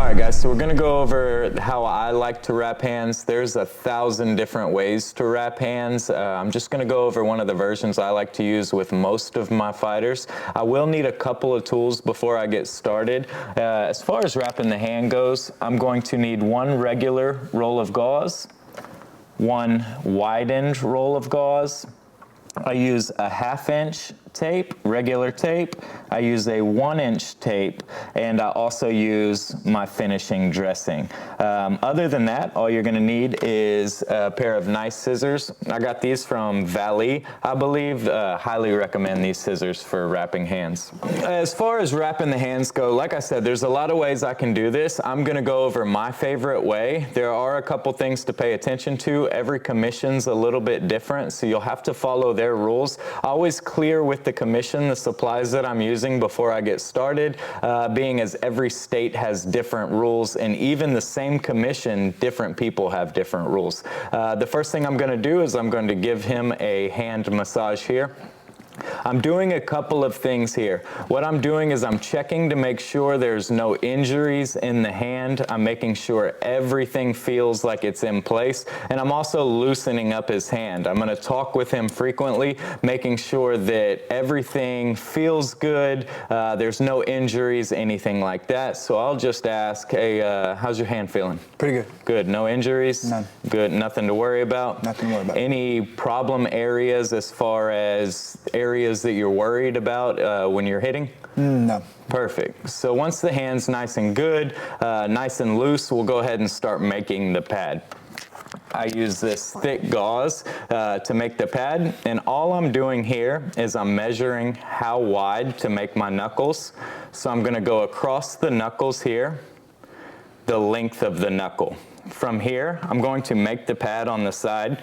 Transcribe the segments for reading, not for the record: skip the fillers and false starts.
Alright guys, so we're going to go over how I like to wrap hands. There's 1,000 different ways to wrap hands. I'm just going to go over one of the versions I like to use with most of my fighters. I will need a couple of tools before I get started. As far as wrapping the hand goes, I'm going to need one regular roll of gauze, one widened roll of gauze. I use a 1/2 inch tape, regular tape. I use a 1-inch tape, and I also use my finishing dressing. Other than that, all you're gonna need is a pair of nice scissors. I got these from Valley, I believe. Highly recommend these scissors for wrapping hands. As far as wrapping the hands go, like I said, there's a lot of ways I can do this. I'm gonna go over my favorite way. There are a couple things to pay attention to. Every commission's a little bit different, so you'll have to follow their rules. Always clear with the commission the supplies that I'm using before I get started, being as every state has different rules, and even the same commission, different people have different rules. The first thing I'm going to do is I'm going to give him a hand massage here. I'm doing a couple of things here. What I'm doing is I'm checking to make sure there's no injuries in the hand. I'm making sure everything feels like it's in place, and I'm also loosening up his hand. I'm going to talk with him frequently, making sure that everything feels good, there's no injuries, anything like that. So I'll just ask, hey, how's your hand feeling? Pretty good. Good. No injuries? None. Good. Nothing to worry about? Nothing to worry about. Any problem areas as far as areas that you're worried about when you're hitting? No. Perfect. So once the hand's nice and good, nice and loose, we'll go ahead and start making the pad. I use this thick gauze to make the pad, and all I'm doing here is I'm measuring how wide to make my knuckles. So I'm going to go across the knuckles here, the length of the knuckle. From here, I'm going to make the pad on the side.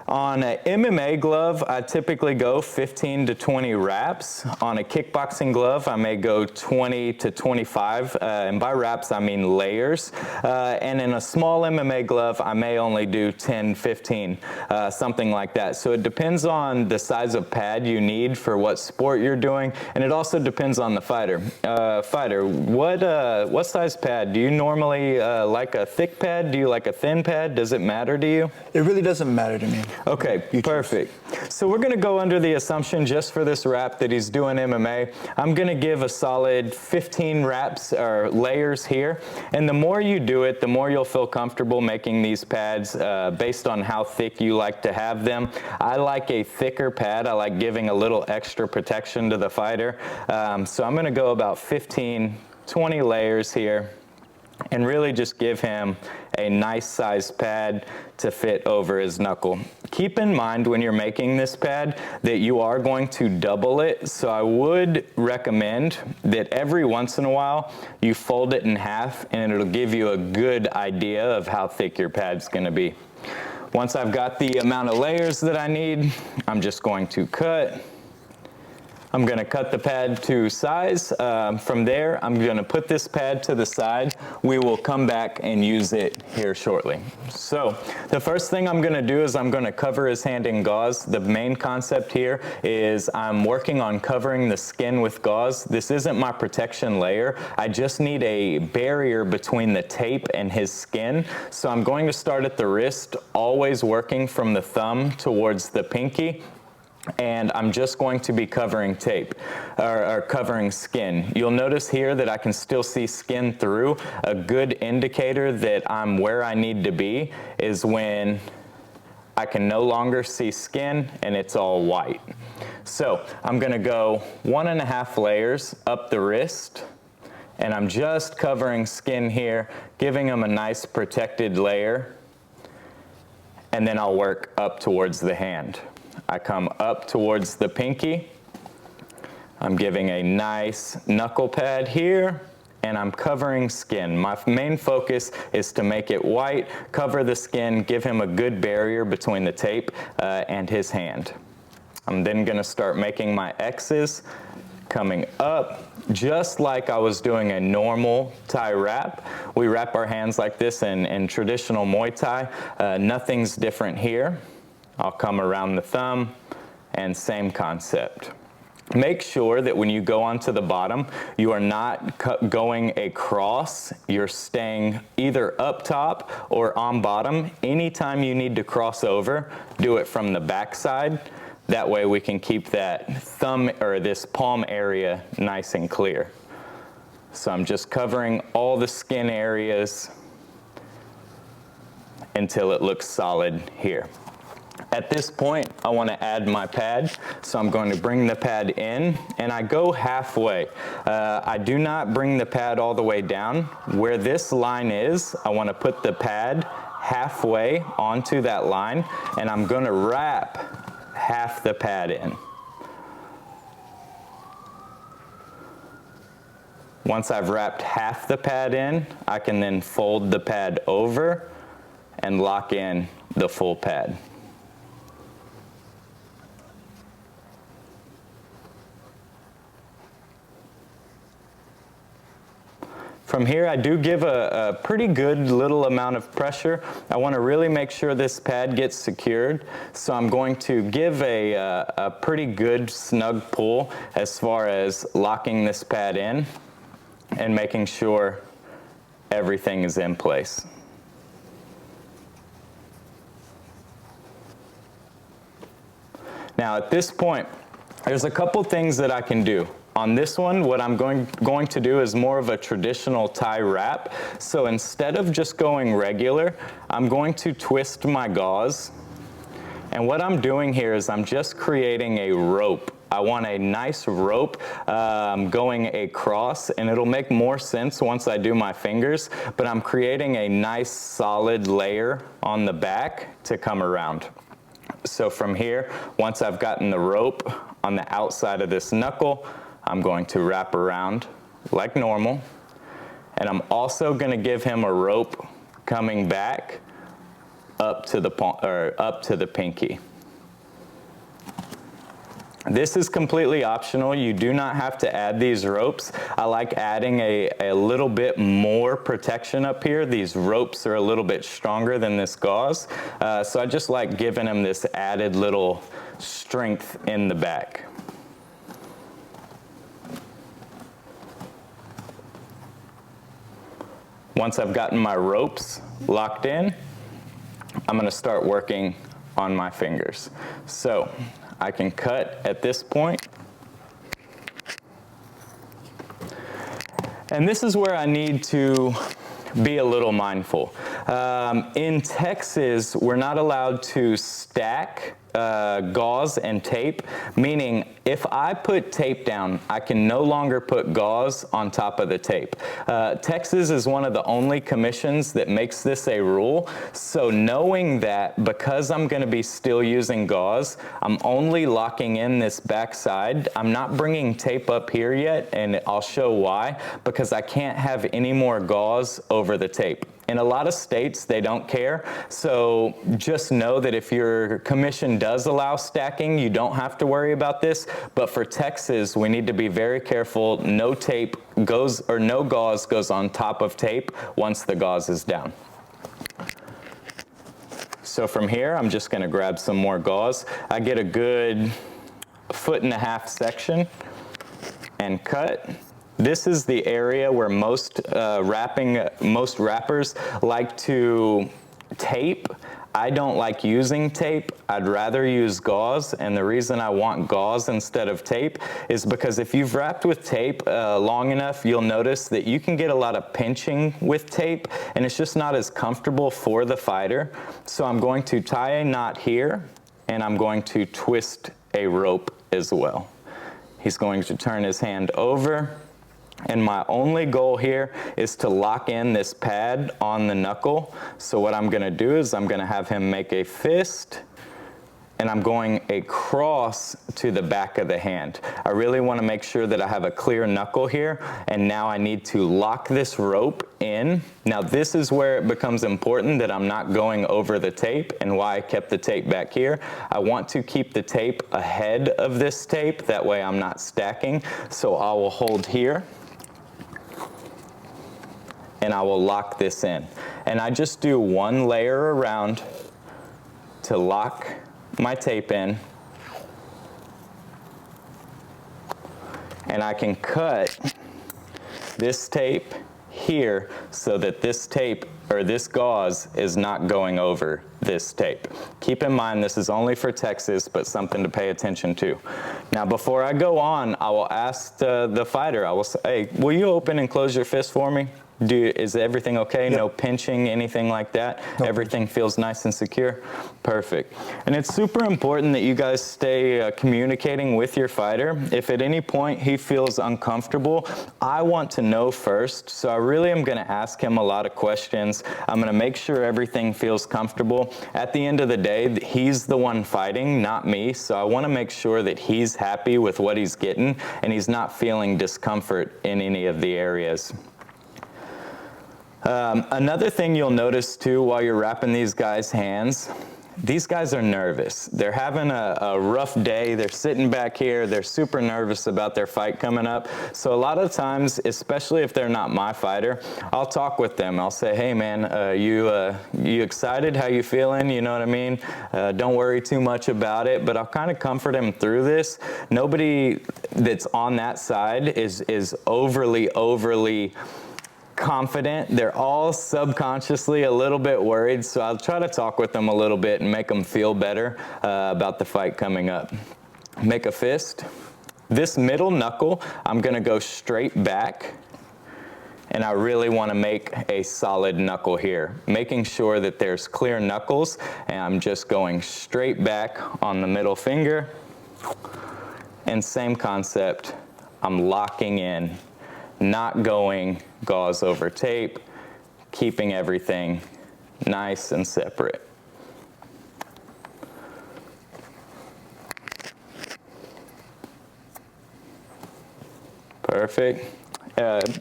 On an MMA glove, I typically go 15 to 20 wraps. On a kickboxing glove, I may go 20 to 25, and by wraps, I mean layers. And in a small MMA glove, I may only do 10, 15, something like that. So it depends on the size of pad you need for what sport you're doing, and it also depends on the fighter. What size pad? Do you normally like a thick pad? Do you like a thin pad? Does it matter to you? It really doesn't matter to me. Okay, perfect. So we're going to go under the assumption just for this wrap that he's doing MMA. I'm going to give a solid 15 wraps or layers here. And the more you do it, the more you'll feel comfortable making these pads based on how thick you like to have them. I like a thicker pad. I like giving a little extra protection to the fighter. So I'm going to go about 15, 20 layers here, and really just give him a nice sized pad to fit over his knuckle. Keep in mind when you're making this pad that you are going to double it, so I would recommend that every once in a while you fold it in half, and it'll give you a good idea of how thick your pad's going to be. Once I've got the amount of layers that I need, I'm just going to cut. I'm going to cut the pad to size. From there, I'm going to put this pad to the side. We will come back and use it here shortly. So the first thing I'm going to do is I'm going to cover his hand in gauze. The main concept here is I'm working on covering the skin with gauze. This isn't my protection layer. I just need a barrier between the tape and his skin. So I'm going to start at the wrist, always working from the thumb towards the pinky. And I'm just going to be covering tape, or covering skin. You'll notice here that I can still see skin through. A good indicator that I'm where I need to be is when I can no longer see skin and it's all white. So I'm gonna go 1.5 layers up the wrist, and I'm just covering skin here, giving them a nice protected layer, and then I'll work up towards the hand. I come up towards the pinky. I'm giving a nice knuckle pad here, and I'm covering skin. My main focus is to make it white, cover the skin, give him a good barrier between the tape and his hand. I'm then going to start making my X's, coming up, just like I was doing a normal Thai wrap. We wrap our hands like this in traditional Muay Thai. Nothing's different here. I'll come around the thumb, and same concept. Make sure that when you go onto the bottom, you are not going across. You're staying either up top or on bottom. Anytime you need to cross over, do it from the back side. That way we can keep that thumb or this palm area nice and clear. So I'm just covering all the skin areas until it looks solid here. At this point, I want to add my pad, so I'm going to bring the pad in, and I go halfway. I do not bring the pad all the way down. Where this line is, I want to put the pad halfway onto that line, and I'm going to wrap half the pad in. Once I've wrapped half the pad in, I can then fold the pad over and lock in the full pad. From here, I do give a pretty good little amount of pressure. I want to really make sure this pad gets secured. So I'm going to give a pretty good snug pull as far as locking this pad in and making sure everything is in place. Now at this point, there's a couple things that I can do. On this one, what I'm going to do is more of a traditional Thai wrap. So instead of just going regular, I'm going to twist my gauze. And what I'm doing here is I'm just creating a rope. I want a nice rope going across, and it'll make more sense once I do my fingers, but I'm creating a nice solid layer on the back to come around. So from here, once I've gotten the rope on the outside of this knuckle, I'm going to wrap around like normal, and I'm also going to give him a rope coming back up to the pinky. This is completely optional. You do not have to add these ropes. I like adding a little bit more protection up here. These ropes are a little bit stronger than this gauze, so I just like giving him this added little strength in the back. Once I've gotten my ropes locked in, I'm going to start working on my fingers. So I can cut at this point. And this is where I need to be a little mindful. In Texas, we're not allowed to stack gauze and tape, meaning if I put tape down, I can no longer put gauze on top of the tape. Texas is one of the only commissions that makes this a rule, so knowing that because I'm going to be still using gauze, I'm only locking in this back side. I'm not bringing tape up here yet, and I'll show why, because I can't have any more gauze over the tape. In a lot of states, they don't care, so just know that if your commission does allow stacking, you don't have to worry about this, but for Texas, we need to be very careful. No tape goes, or no gauze goes on top of tape once the gauze is down. So from here, I'm just gonna grab some more gauze. I get a good 1.5 foot section and cut. This is the area where most wrappers like to tape. I don't like using tape. I'd rather use gauze, and the reason I want gauze instead of tape is because if you've wrapped with tape long enough, you'll notice that you can get a lot of pinching with tape, and it's just not as comfortable for the fighter. So I'm going to tie a knot here, and I'm going to twist a rope as well. He's going to turn his hand over. And my only goal here is to lock in this pad on the knuckle. So what I'm gonna do is I'm gonna have him make a fist, and I'm going across to the back of the hand. I really wanna make sure that I have a clear knuckle here, and now I need to lock this rope in. Now this is where it becomes important that I'm not going over the tape, and why I kept the tape back here. I want to keep the tape ahead of this tape, that way I'm not stacking. So I will hold here, and I will lock this in. And I just do one layer around to lock my tape in. and I can cut this tape here so that this tape or this gauze is not going over this tape. Keep in mind this is only for Texas, but something to pay attention to. Now before I go on, I will ask the fighter, I will say, hey, will you open and close your fist for me? Is everything okay? Yep. No pinching, anything like that? Nope. Everything feels nice and secure? Perfect. And it's super important that you guys stay communicating with your fighter. If at any point he feels uncomfortable, I want to know first. So I really am going to ask him a lot of questions. I'm going to make sure everything feels comfortable. At the end of the day, he's the one fighting, not me. So I want to make sure that he's happy with what he's getting and he's not feeling discomfort in any of the areas. Another thing you'll notice too while you're wrapping these guys' hands, these guys are nervous. They're having a rough day. They're sitting back here. They're super nervous about their fight coming up. So a lot of times, especially if they're not my fighter, I'll talk with them. I'll say, hey man, you excited? How you feeling? You know what I mean? Don't worry too much about it, but I'll kind of comfort him through this. Nobody that's on that side is overly confident. They're all subconsciously a little bit worried, so I'll try to talk with them a little bit and make them feel better about the fight coming up. Make a fist. This middle knuckle, I'm gonna go straight back, and I really wanna make a solid knuckle here, making sure that there's clear knuckles, and I'm just going straight back on the middle finger. And same concept, I'm locking in, not going gauze over tape, keeping everything nice and separate. Perfect.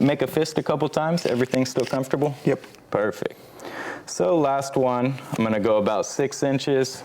Make a fist a couple times. Everything's still comfortable? Yep. Perfect. So last one, I'm gonna go about 6 inches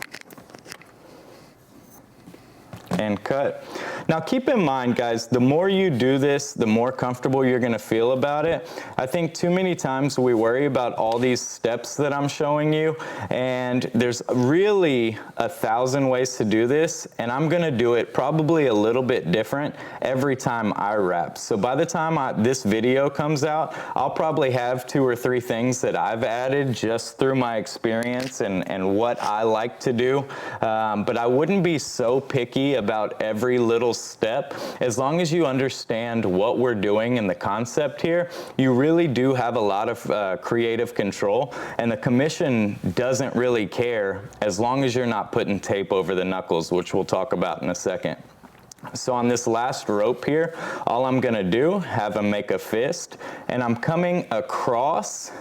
and cut. Now keep in mind, guys, the more you do this, the more comfortable you're gonna feel about it. I think too many times we worry about all these steps that I'm showing you, and there's really 1,000 ways to do this, and I'm gonna do it probably a little bit different every time I wrap. So by the time this video comes out, I'll probably have 2 or 3 things that I've added just through my experience and what I like to do. But I wouldn't be so picky about every little step. As long as you understand what we're doing and the concept here, you really do have a lot of creative control, and the commission doesn't really care as long as you're not putting tape over the knuckles, which we'll talk about in a second. So on this last rope here, all I'm gonna do, have him make a fist, and I'm coming across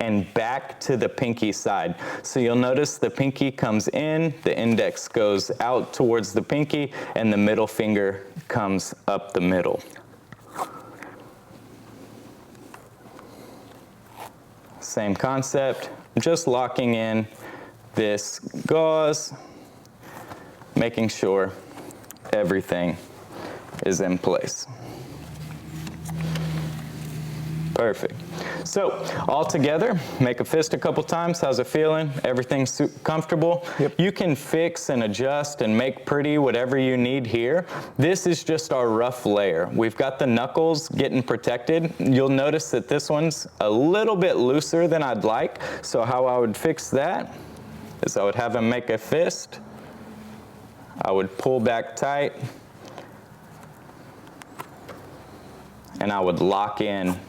and back to the pinky side. So you'll notice the pinky comes in, the index goes out towards the pinky, and the middle finger comes up the middle. Same concept, just locking in this gauze, making sure everything is in place. Perfect. So all together, make a fist a couple times. How's it feeling? Everything's comfortable? Yep. You can fix and adjust and make pretty whatever you need here. This is just our rough layer. We've got the knuckles getting protected. You'll notice that this one's a little bit looser than I'd like. So how I would fix that is I would have him make a fist. I would pull back tight, and I would lock in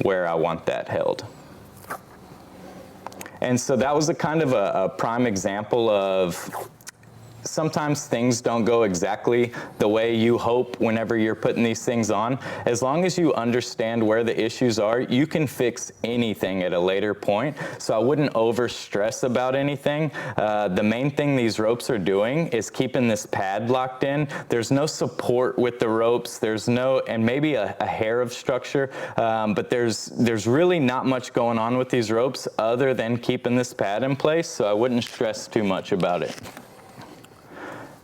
where I want that held. And so that was a kind of a prime example of sometimes things don't go exactly the way you hope whenever you're putting these things on. As long as you understand where the issues are, you can fix anything at a later point. So I wouldn't over stress about anything. The main thing these ropes are doing is keeping this pad locked in. There's no support with the ropes. There's no, and maybe a hair of structure, but there's really not much going on with these ropes other than keeping this pad in place. So I wouldn't stress too much about it.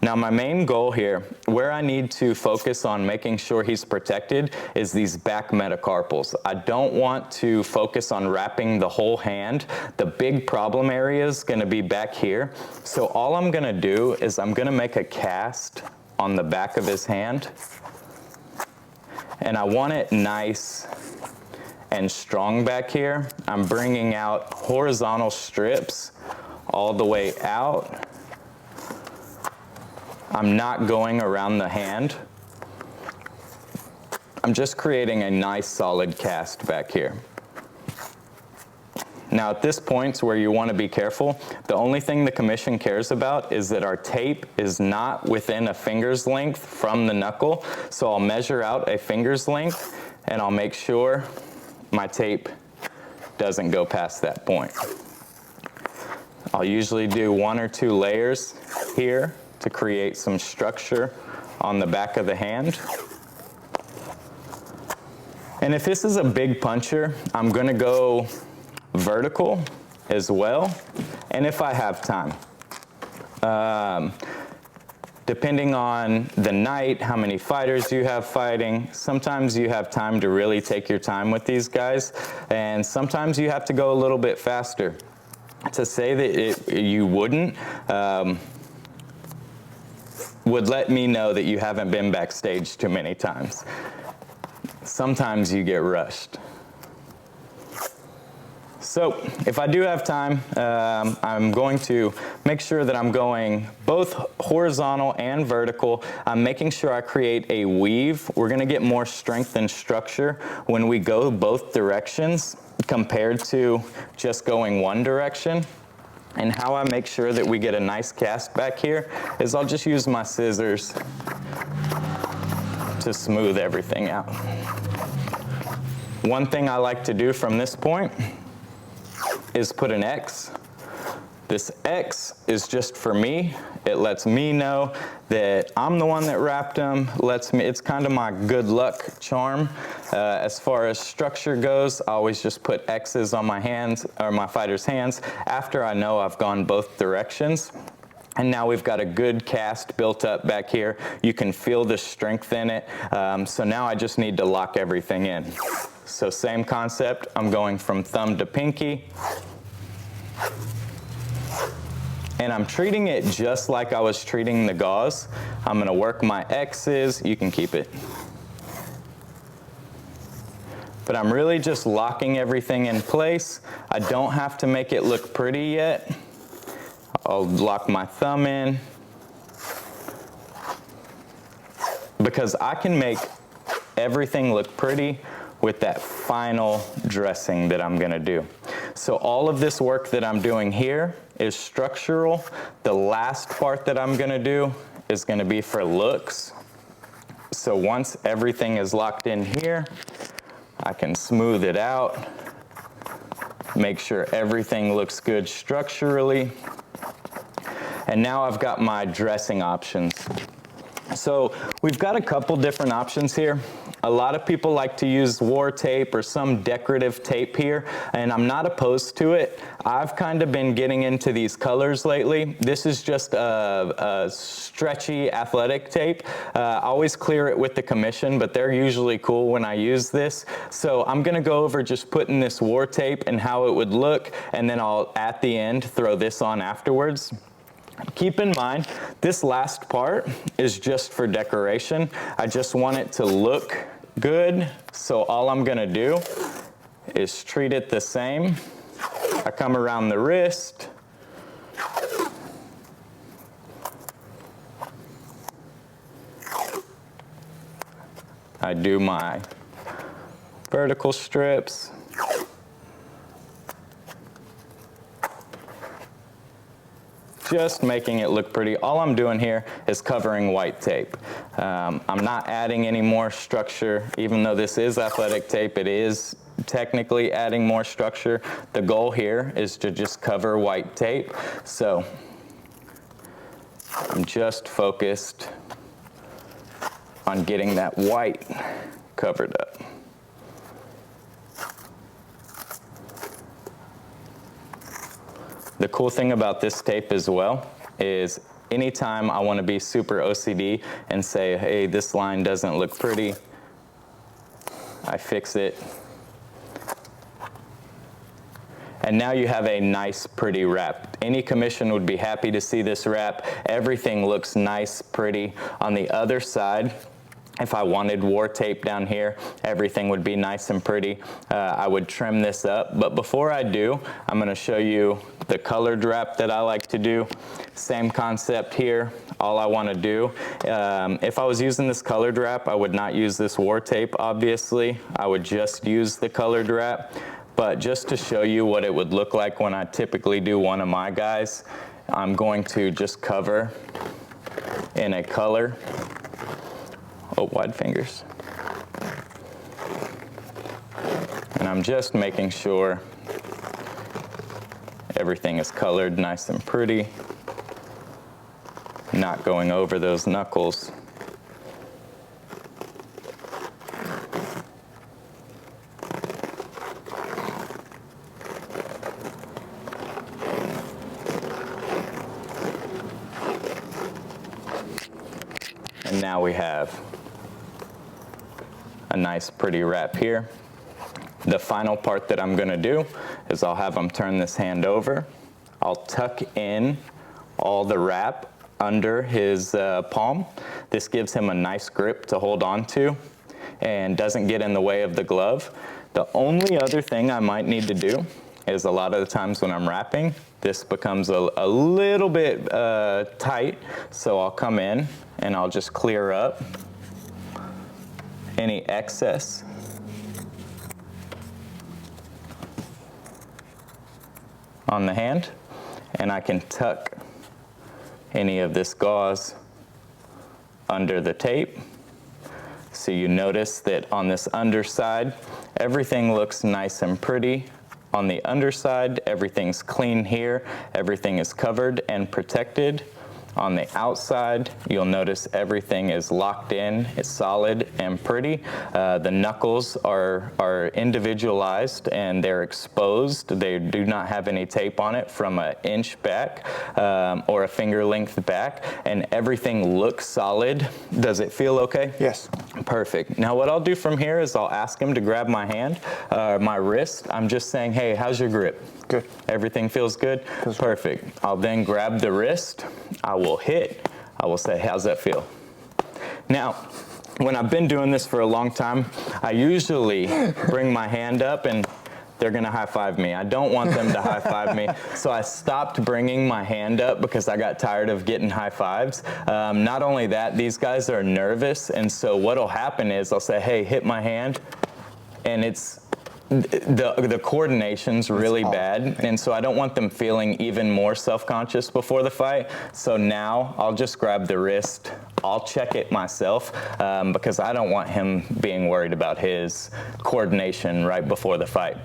Now my main goal here, where I need to focus on making sure he's protected, is these back metacarpals. I don't want to focus on wrapping the whole hand. The big problem area is gonna be back here. So all I'm gonna do is I'm gonna make a cast on the back of his hand. And I want it nice and strong back here. I'm bringing out horizontal strips all the way out. I'm not going around the hand. I'm just creating a nice solid cast back here. Now at this point where you want to be careful, the only thing the commission cares about is that our tape is not within a finger's length from the knuckle. So I'll measure out a finger's length and I'll make sure my tape doesn't go past that point. I'll usually do 1 or 2 layers here to create some structure on the back of the hand. And if this is a big puncher, I'm gonna go vertical as well, and if I have time. Depending on the night, how many fighters you have fighting, sometimes you have time to really take your time with these guys, and sometimes you have to go a little bit faster. To say that you wouldn't would let me know that you haven't been backstage too many times. Sometimes you get rushed. So if I do have time, I'm going to make sure that I'm going both horizontal and vertical. I'm making sure I create a weave. We're gonna get more strength and structure when we go both directions compared to just going one direction. And how I make sure that we get a nice cast back here is I'll just use my scissors to smooth everything out. One thing I like to do from this point is put an X. This X is just for me. It lets me know that I'm the one that wrapped them. It's kind of my good luck charm. As far as structure goes, I always just put X's on my hands, or my fighter's hands, after I know I've gone both directions. And now we've got a good cast built up back here. You can feel the strength in it. So now I just need to lock everything in. So same concept, I'm going from thumb to pinky. And I'm treating it just like I was treating the gauze. I'm gonna work my X's, you can keep it. But I'm really just locking everything in place. I don't have to make it look pretty yet. I'll lock my thumb in, because I can make everything look pretty with that final dressing that I'm gonna do. So all of this work that I'm doing here is structural. The last part that I'm gonna do is gonna be for looks. So once everything is locked in here, I can smooth it out, make sure everything looks good structurally. And now I've got my dressing options. So we've got a couple different options here. A lot of people like to use war tape or some decorative tape here, and I'm not opposed to it. I've kind of been getting into these colors lately. This is just a stretchy athletic tape. I always clear it with the commission, but they're usually cool when I use this. So I'm gonna go over just putting this war tape and how it would look, and then I'll, at the end, throw this on afterwards. Keep in mind, this last part is just for decoration. I just want it to look good, so all I'm gonna do is treat it the same. I come around the wrist. I do my vertical strips. Just making it look pretty. All I'm doing here is covering white tape. I'm not adding any more structure. Even though this is athletic tape, it is technically adding more structure. The goal here is to just cover white tape. So I'm just focused on getting that white covered up. The cool thing about this tape as well is anytime I want to be super OCD and say, hey, this line doesn't look pretty, I fix it. And now you have a nice, pretty wrap. Any commission would be happy to see this wrap. Everything looks nice, pretty. On the other side, if I wanted war tape down here, everything would be nice and pretty. I would trim this up, but before I do, I'm gonna show you the colored wrap that I like to do. Same concept here. All I wanna do, if I was using this colored wrap, I would not use this war tape, obviously. I would just use the colored wrap. But just to show you what it would look like when I typically do one of my guys, I'm going to just cover in a color. Oh, wide fingers. And I'm just making sure everything is colored nice and pretty, not going over those knuckles. And now we have a nice pretty wrap here. The final part that I'm gonna do is I'll have him turn this hand over. I'll tuck in all the wrap under his palm. This gives him a nice grip to hold on to and doesn't get in the way of the glove. The only other thing I might need to do is a lot of the times when I'm wrapping, this becomes a little bit tight, so I'll come in and I'll just clear up any excess. On the hand, and I can tuck any of this gauze under the tape. So you notice that on this underside, everything looks nice and pretty. On the underside, everything's clean here. Everything is covered and protected. On the outside, you'll notice everything is locked in. It's solid and pretty. The knuckles are individualized and they're exposed. They do not have any tape on it from an inch back or a finger length back, and everything looks solid. Does it feel okay? Yes. Perfect. Now what I'll do from here is I'll ask him to grab my hand, my wrist. I'm just saying, hey, how's your grip? Good. Everything feels good? Perfect. I'll then grab the wrist. I will hit. I will say, how's that feel? Now, when I've been doing this for a long time, I usually bring my hand up and they're gonna high five me. I don't want them to high five me. So I stopped bringing my hand up because I got tired of getting high fives. Not only that, these guys are nervous. And so what'll happen is I'll say, hey, hit my hand. And it's, the coordination's really bad, and so I don't want them feeling even more self-conscious before the fight. So now I'll just grab the wrist. I'll check it myself because I don't want him being worried about his coordination right before the fight.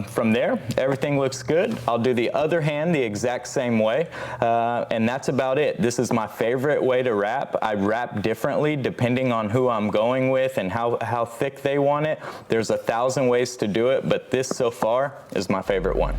From there, everything looks good. I'll do the other hand the exact same way, and that's about it. This is my favorite way to wrap. I wrap differently depending on who I'm going with and how thick they want it. There's 1,000 ways to do it, but this so far is my favorite one.